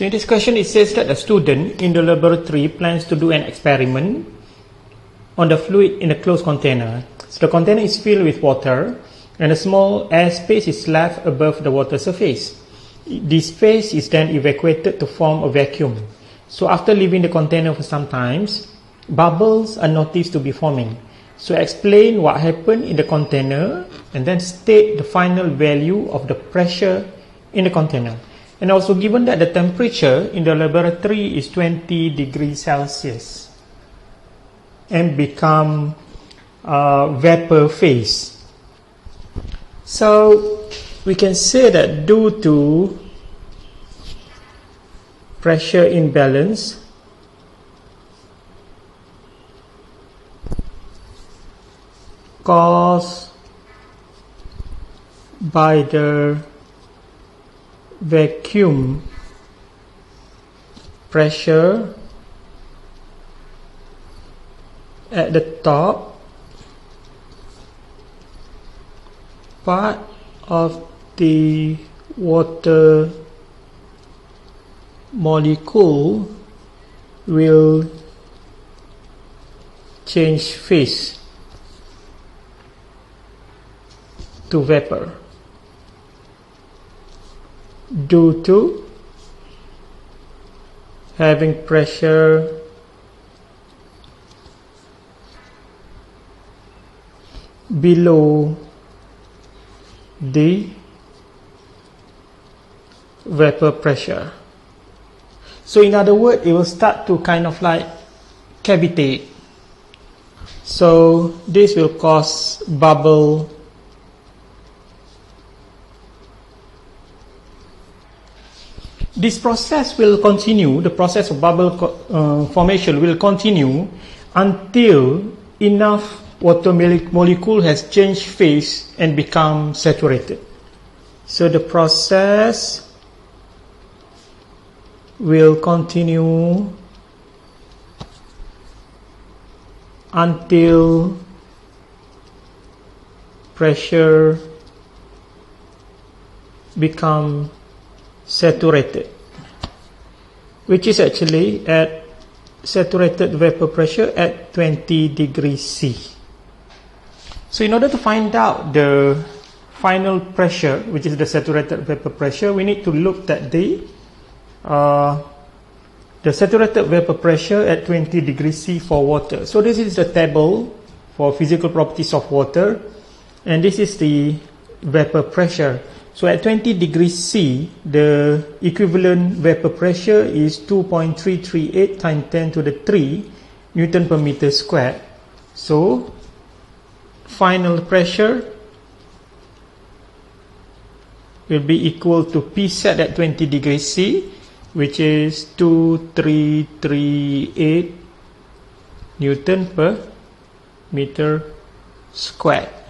So in this question it says that a student in the laboratory plans to do an experiment on the fluid in a closed container. So the container is filled with water and a small air space is left above the water surface. This space is then evacuated to form a vacuum. So after leaving the container for some time, bubbles are noticed to be forming. So explain what happened in the container and then state the final value of the pressure in the container. And also given that the temperature in the laboratory is 20 degrees Celsius and become vapor phase. So we can say that due to pressure imbalance, caused by the vacuum pressure at the top part of the water molecule will change phase to vapor due to having pressure below the vapor pressure. So in other words, it will start to kind of like cavitate. So this will cause bubble This process will continue, the process of bubble formation will continue until enough water molecule has changed phase and become saturated. So the process will continue until pressure become saturated, which is actually at saturated vapor pressure at 20 degrees C. So in order to find out the final pressure, which is the saturated vapor pressure, we need to look at the saturated vapor pressure at 20 degrees C for water. So this is the table for physical properties of water, and this is the vapor pressure. So at 20 degrees C, the equivalent vapor pressure is 2.338 times 10 to the 3 Newton per meter squared. So final pressure will be equal to P set at 20 degrees C, which is 2338 Newton per meter squared.